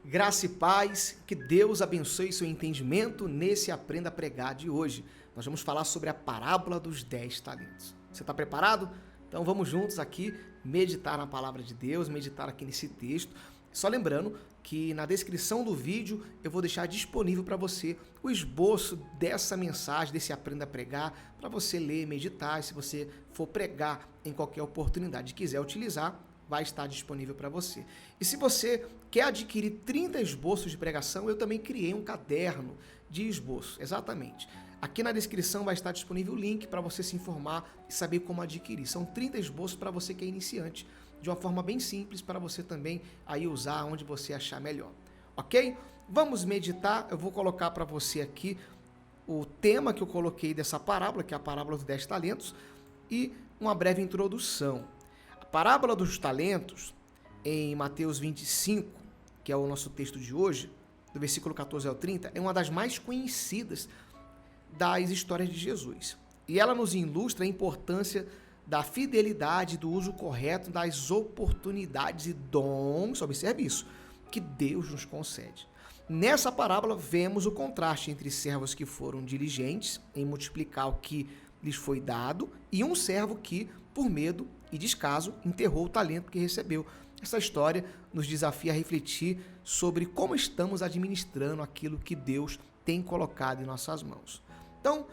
Graça e paz, que Deus abençoe seu entendimento nesse Aprenda a Pregar de hoje. Nós vamos falar sobre a parábola dos 10 talentos. Você está preparado? Então vamos juntos aqui meditar na palavra de Deus, meditar aqui nesse texto. Só lembrando que na descrição do vídeo eu vou deixar disponível para você o esboço dessa mensagem, desse Aprenda a Pregar, para você ler, meditar. E se você for pregar em qualquer oportunidade e quiser utilizar, vai estar disponível para você. E se você quer adquirir 30 esboços de pregação, eu também criei um caderno de esboço, exatamente. Aqui na descrição vai estar disponível o link para você se informar e saber como adquirir. São 30 esboços para você que é iniciante, de uma forma bem simples, para você também aí usar onde você achar melhor. Ok? Vamos meditar, eu vou colocar para você aqui o tema que eu coloquei dessa parábola, que é a parábola dos 10 talentos, e uma breve introdução. A parábola dos talentos, em Mateus 25, que é o nosso texto de hoje, do versículo 14 ao 30, é uma das mais conhecidas das histórias de Jesus. E ela nos ilustra a importância da fidelidade, do uso correto das oportunidades e dons, observe isso, que Deus nos concede. Nessa parábola, vemos o contraste entre servos que foram diligentes em multiplicar o que lhes foi dado e um servo que, por medo e descaso, enterrou o talento que recebeu. Essa história nos desafia a refletir sobre como estamos administrando aquilo que Deus tem colocado em nossas mãos. Então,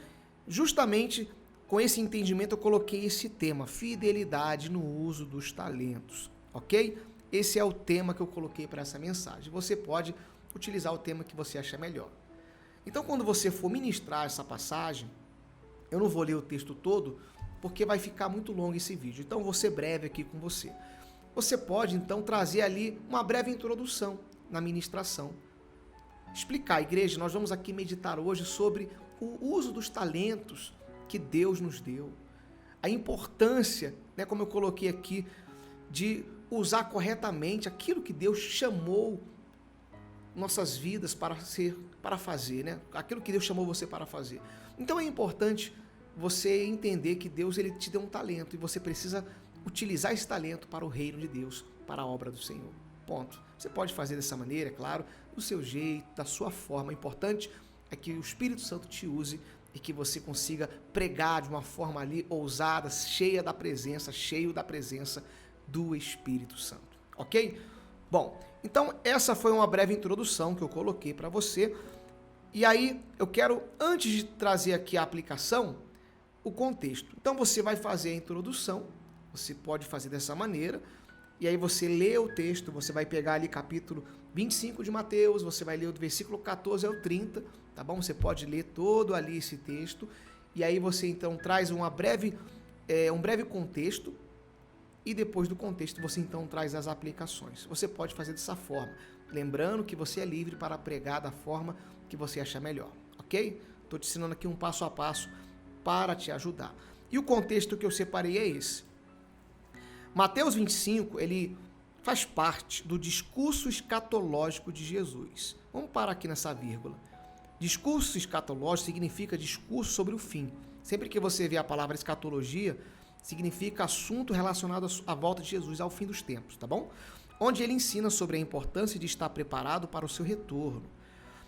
justamente com esse entendimento, eu coloquei esse tema, fidelidade no uso dos talentos, ok? Esse é o tema que eu coloquei para essa mensagem. Você pode utilizar o tema que você achar melhor. Então, quando você for ministrar essa passagem, eu não vou ler o texto todo, porque vai ficar muito longo esse vídeo. Então, vou ser breve aqui com você. Você pode, então, trazer ali uma breve introdução na ministração. Explicar, igreja, nós vamos aqui meditar hoje sobre o uso dos talentos que Deus nos deu. A importância, né, como eu coloquei aqui, de usar corretamente aquilo que Deus chamou nossas vidas para fazer, né? Aquilo que Deus chamou você para fazer. Então é importante você entender que Deus ele te deu um talento e você precisa utilizar esse talento para o reino de Deus, para a obra do Senhor. Ponto. Você pode fazer dessa maneira, é claro, do seu jeito, da sua forma. O importante é que o Espírito Santo te use e que você consiga pregar de uma forma ali ousada, cheio da presença do Espírito Santo. Ok? Bom, então essa foi uma breve introdução que eu coloquei para você. E aí eu quero, antes de trazer aqui a aplicação, o contexto. Então você vai fazer a introdução, você pode fazer dessa maneira, e aí você lê o texto, você vai pegar ali capítulo 25 de Mateus, você vai ler do versículo 14 ao 30, tá bom? Você pode ler todo ali esse texto, e aí você então traz um breve contexto, e depois do contexto você então traz as aplicações. Você pode fazer dessa forma, lembrando que você é livre para pregar da forma que você achar melhor, ok? Estou te ensinando aqui um passo a passo para te ajudar. E o contexto que eu separei é esse. Mateus 25, ele faz parte do discurso escatológico de Jesus. Vamos parar aqui nessa vírgula. Discurso escatológico significa discurso sobre o fim. Sempre que você vê a palavra escatologia, significa assunto relacionado à volta de Jesus ao fim dos tempos, tá bom? Onde ele ensina sobre a importância de estar preparado para o seu retorno.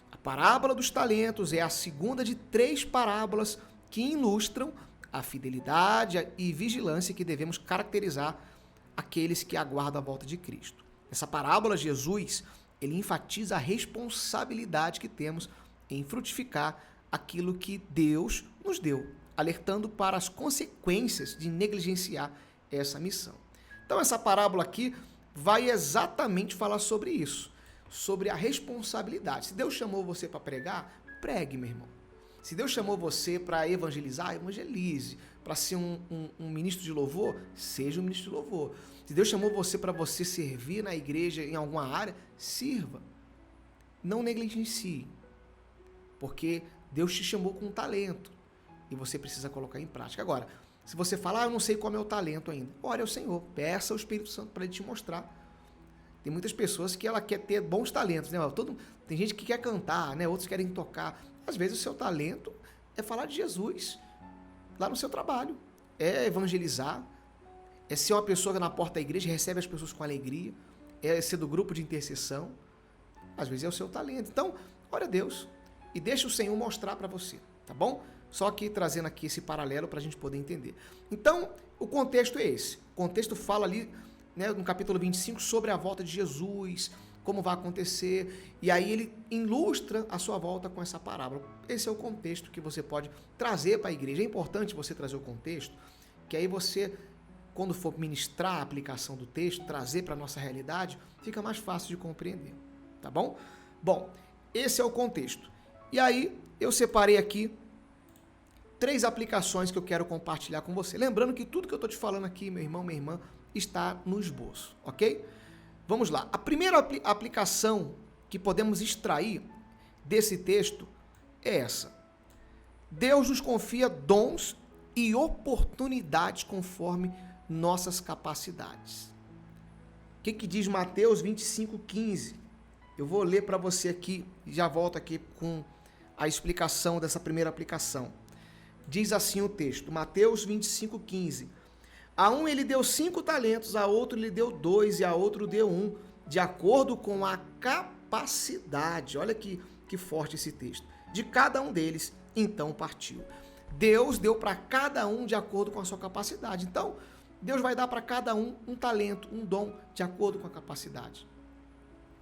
A parábola dos talentos é a segunda de 3 parábolas que ilustram a fidelidade e vigilância que devemos caracterizar aqueles que aguardam a volta de Cristo. Nessa parábola, Jesus ele enfatiza a responsabilidade que temos em frutificar aquilo que Deus nos deu, alertando para as consequências de negligenciar essa missão. Então, essa parábola aqui vai exatamente falar sobre isso, sobre a responsabilidade. Se Deus chamou você para pregar, pregue, meu irmão. Se Deus chamou você para evangelizar, evangelize. Para ser um ministro de louvor, seja um ministro de louvor. Se Deus chamou você para você servir na igreja em alguma área, sirva. Não negligencie. Porque Deus te chamou com um talento e você precisa colocar em prática. Agora, se você falar, eu não sei qual é o meu talento ainda, ore ao Senhor, peça ao Espírito Santo para Ele te mostrar. Tem muitas pessoas que ela quer ter bons talentos, né? Tem gente que quer cantar, né? Outros querem tocar. Às vezes o seu talento é falar de Jesus lá no seu trabalho, é evangelizar, é ser uma pessoa que na porta da igreja recebe as pessoas com alegria, é ser do grupo de intercessão. às vezes é o seu talento. Então, ore a Deus e deixa o Senhor mostrar para você, tá bom? Só que trazendo aqui esse paralelo para a gente poder entender. Então, o contexto é esse. O contexto fala ali, né, no capítulo 25 sobre a volta de Jesus, como vai acontecer, e aí ele ilustra a sua volta com essa parábola. Esse é o contexto que você pode trazer para a igreja. É importante você trazer o contexto, que aí você, quando for ministrar a aplicação do texto, trazer para a nossa realidade, fica mais fácil de compreender, tá bom? Bom, esse é o contexto. E aí, eu separei aqui 3 aplicações que eu quero compartilhar com você. Lembrando que tudo que eu estou te falando aqui, meu irmão, minha irmã, está no esboço, ok? Vamos lá. A primeira aplicação que podemos extrair desse texto é essa. Deus nos confia dons e oportunidades conforme nossas capacidades. O que diz Mateus 25:15? Eu vou ler para você aqui e já volto aqui com a explicação dessa primeira aplicação. Diz assim o texto, Mateus 25:15. A um ele deu 5 talentos, a outro ele deu 2 e a outro deu 1, de acordo com a capacidade. Olha que forte esse texto. De cada um deles, então partiu. Deus deu para cada um de acordo com a sua capacidade. Então, Deus vai dar para cada um um talento, um dom, de acordo com a capacidade.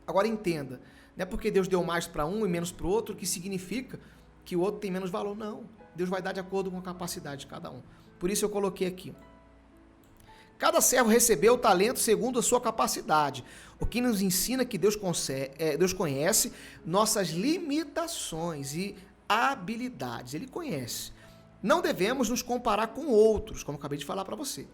Agora entenda, não é porque Deus deu mais para um e menos para o outro que significa que o outro tem menos valor. Não. Deus vai dar de acordo com a capacidade de cada um. Por isso eu coloquei aqui. Cada servo recebeu o talento segundo a sua capacidade, o que nos ensina que Deus conhece nossas limitações e habilidades. Ele conhece. Não devemos nos comparar com outros, como eu acabei de falar para você,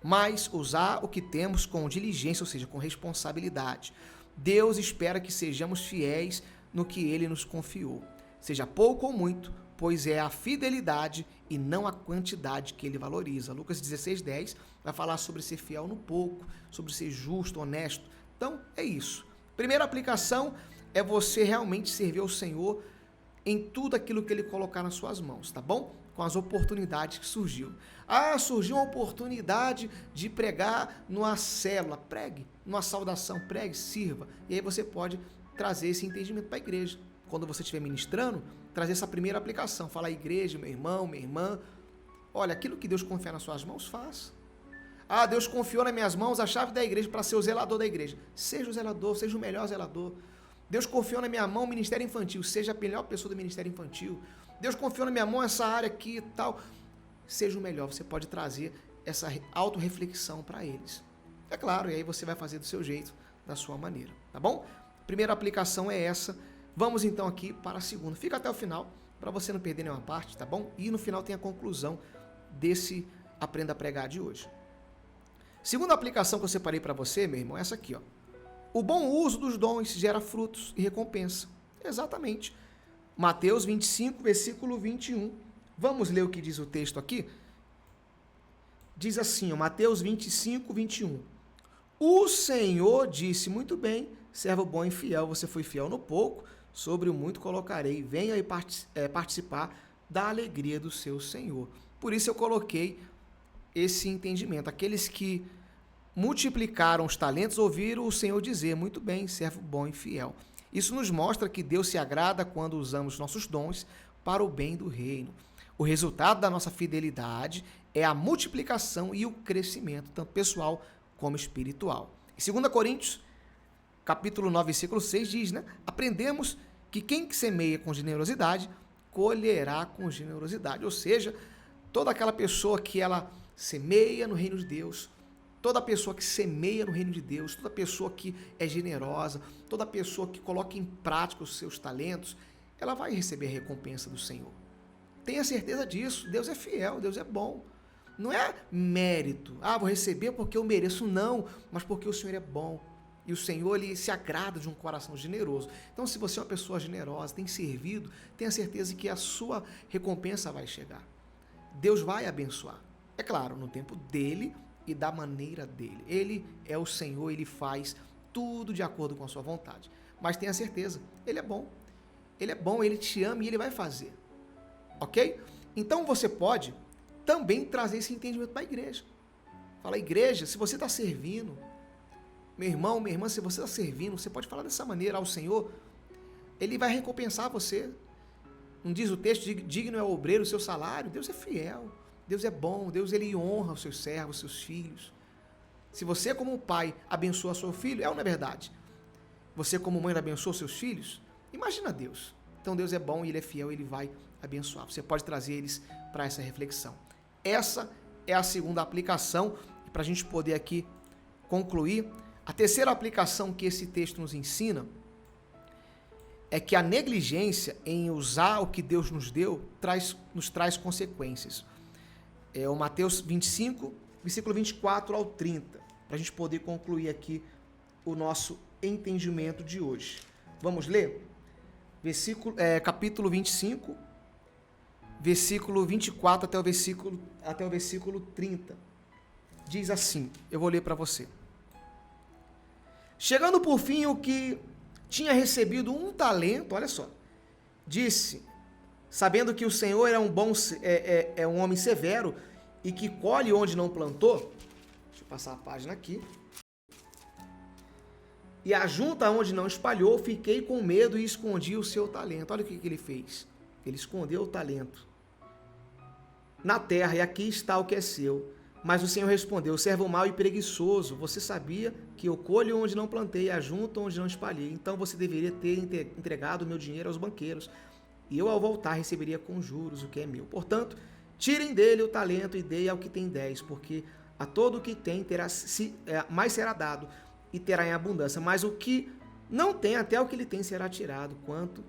mas usar o que temos com diligência, ou seja, com responsabilidade. Deus espera que sejamos fiéis no que Ele nos confiou, seja pouco ou muito, pois é a fidelidade e não a quantidade que Ele valoriza. Lucas 16:10 vai falar sobre ser fiel no pouco, sobre ser justo, honesto. Então, é isso. Primeira aplicação é você realmente servir ao Senhor em tudo aquilo que Ele colocar nas suas mãos, tá bom? Com as oportunidades que surgiu. Surgiu uma oportunidade de pregar numa célula. Pregue, numa saudação, pregue, sirva. E aí você pode trazer esse entendimento para a igreja. Quando você estiver ministrando, trazer essa primeira aplicação. Falar, igreja, meu irmão, minha irmã, olha, aquilo que Deus confia nas suas mãos, faça. Deus confiou nas minhas mãos a chave da igreja para ser o zelador da igreja. Seja o zelador, seja o melhor zelador. Deus confiou na minha mão o ministério infantil, seja a melhor pessoa do ministério infantil. Deus confiou na minha mão essa área aqui e tal. Seja o melhor, você pode trazer essa autorreflexão para eles. É claro, e aí você vai fazer do seu jeito, da sua maneira, tá bom? Primeira aplicação é essa. Vamos então aqui para a segunda. Fica até o final, para você não perder nenhuma parte, tá bom? E no final tem a conclusão desse Aprenda a Pregar de hoje. Segunda aplicação que eu separei para você, meu irmão, é essa aqui, ó. O bom uso dos dons gera frutos e recompensa. Exatamente. Mateus 25, versículo 21. Vamos ler o que diz o texto aqui? Diz assim, ó, Mateus 25, 21. O Senhor disse, muito bem, servo bom e fiel, você foi fiel no pouco, sobre o muito colocarei. Venha e participar da alegria do seu Senhor. Por isso eu coloquei esse entendimento. Aqueles que multiplicaram os talentos ouviram o Senhor dizer, muito bem, servo bom e fiel. Isso nos mostra que Deus se agrada quando usamos nossos dons para o bem do reino. O resultado da nossa fidelidade é a multiplicação e o crescimento, tanto pessoal como espiritual. Em 2 Coríntios, capítulo 9, versículo 6, diz, né? Aprendemos que quem semeia com generosidade, colherá com generosidade. Ou seja, toda aquela pessoa que ela semeia no reino de Deus, toda pessoa que semeia no reino de Deus, toda pessoa que é generosa, toda pessoa que coloca em prática os seus talentos, ela vai receber a recompensa do Senhor. Tenha certeza disso. Deus é fiel, Deus é bom. Não é mérito. Vou receber porque eu mereço. Não, mas porque o Senhor é bom. E o Senhor, Ele se agrada de um coração generoso. Então, se você é uma pessoa generosa, tem servido, tenha certeza que a sua recompensa vai chegar. Deus vai abençoar. É claro, no tempo dele e da maneira dele. Ele é o Senhor, Ele faz tudo de acordo com a sua vontade. Mas tenha certeza, Ele é bom. Ele é bom, Ele te ama e Ele vai fazer. Ok? Então você pode também trazer esse entendimento para a igreja. Fala, igreja, se você está servindo, Meu irmão, minha irmã, se você está servindo, você pode falar dessa maneira ao Senhor, Ele vai recompensar você. Não diz o texto, digno é o obreiro o seu salário? Deus é fiel, Deus é bom, Deus Ele honra os seus servos, os seus filhos. Se você como pai abençoa seu filho, é ou não é verdade? Você como mãe abençoa seus filhos? Imagina Deus. Então Deus é bom e Ele é fiel, Ele vai abençoar. Você pode trazer eles para essa reflexão. Essa é a segunda aplicação, para a gente poder aqui concluir. A terceira aplicação que esse texto nos ensina é que a negligência em usar o que Deus nos deu nos traz consequências. É o Mateus 25, versículo 24 ao 30, para a gente poder concluir aqui o nosso entendimento de hoje. Vamos ler? Capítulo 25, versículo 24 até o versículo 30. Diz assim, eu vou ler para você. Chegando por fim o que tinha recebido um talento, olha só, disse, sabendo que o Senhor era um homem severo e que colhe onde não plantou, deixa eu passar a página aqui, e ajunta onde não espalhou, fiquei com medo e escondi o seu talento. Olha o que ele fez, ele escondeu o talento na terra, e aqui está o que é seu. Mas o Senhor respondeu, servo mau e preguiçoso, você sabia que eu colho onde não plantei e ajunto onde não espalhei, então você deveria ter entregado o meu dinheiro aos banqueiros, e eu ao voltar receberia com juros o que é meu. Portanto, tirem dele o talento e dei ao que tem 10, porque a todo o que tem mais será dado e terá em abundância, mas o que não tem, até o que ele tem será tirado. Quanto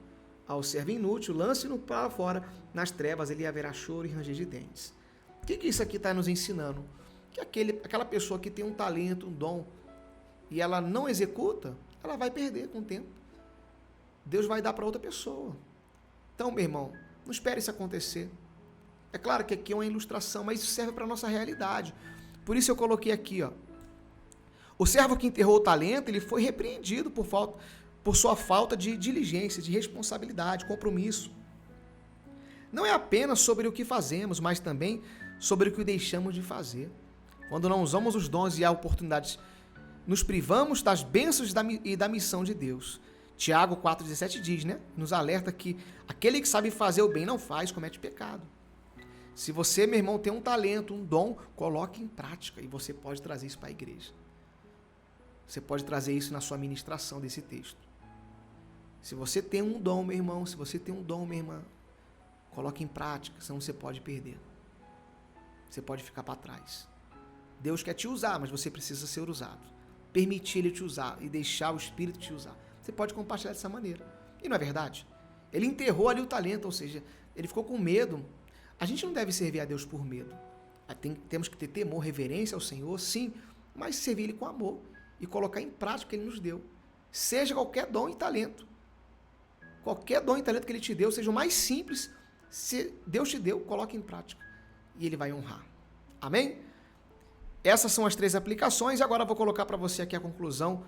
ao servo inútil, lance-no para fora, nas trevas ele haverá choro e ranger de dentes. O que isso aqui está nos ensinando? Que aquela pessoa que tem um talento, um dom, e ela não executa, ela vai perder com o tempo. Deus vai dar para outra pessoa. Então, meu irmão, não espere isso acontecer. É claro que aqui é uma ilustração, mas isso serve para a nossa realidade. Por isso eu coloquei aqui, ó. O servo que enterrou o talento, ele foi repreendido por sua falta de diligência, de responsabilidade, compromisso. Não é apenas sobre o que fazemos, mas também sobre o que deixamos de fazer. Quando não usamos os dons e as oportunidades, nos privamos das bênçãos e da missão de Deus. Tiago 4,17 diz, né? Nos alerta que aquele que sabe fazer o bem não faz, comete pecado. Se você, meu irmão, tem um talento, um dom, coloque em prática e você pode trazer isso para a igreja. Você pode trazer isso na sua ministração desse texto. Se você tem um dom, meu irmão, se você tem um dom, minha irmã, coloque em prática, senão você pode perder. Você pode ficar para trás. Deus quer te usar, mas você precisa ser usado. Permitir Ele te usar e deixar o Espírito te usar. Você pode compartilhar dessa maneira. E não é verdade? Ele enterrou ali o talento, ou seja, ele ficou com medo. A gente não deve servir a Deus por medo. Temos que ter temor, reverência ao Senhor, sim, mas servir Ele com amor e colocar em prática o que Ele nos deu. Seja qualquer dom e talento. Qualquer dom e talento que Ele te deu, seja o mais simples, se Deus te deu, coloque em prática. E Ele vai honrar. Amém? Essas são as 3 aplicações. Agora eu vou colocar para você aqui a conclusão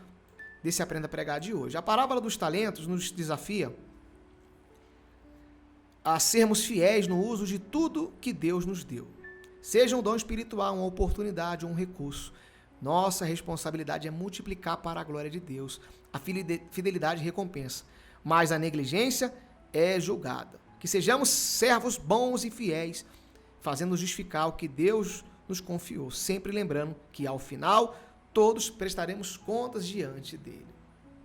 desse Aprenda a Pregar de hoje. A parábola dos talentos nos desafia a sermos fiéis no uso de tudo que Deus nos deu. Seja um dom espiritual, uma oportunidade ou um recurso. Nossa responsabilidade é multiplicar para a glória de Deus. A fidelidade recompensa, mas a negligência é julgada. Que sejamos servos bons e fiéis, fazendo justificar o que Deus nos confiou, sempre lembrando que ao final todos prestaremos contas diante dele.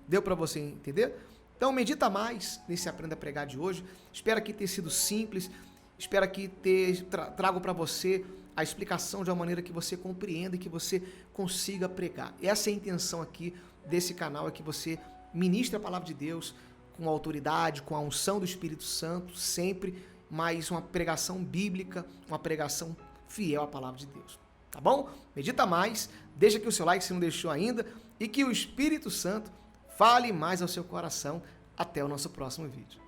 Deu para você entender? Então medita mais nesse Aprenda a Pregar de hoje. Espero que tenha sido simples, espero que trago para você a explicação de uma maneira que você compreenda e que você consiga pregar. Essa é a intenção aqui desse canal, é que você ministre a palavra de Deus com autoridade, com a unção do Espírito Santo, sempre, mas uma pregação bíblica, uma pregação fiel à palavra de Deus. Tá bom? Medita mais, deixa aqui o seu like se não deixou ainda e que o Espírito Santo fale mais ao seu coração. Até o nosso próximo vídeo.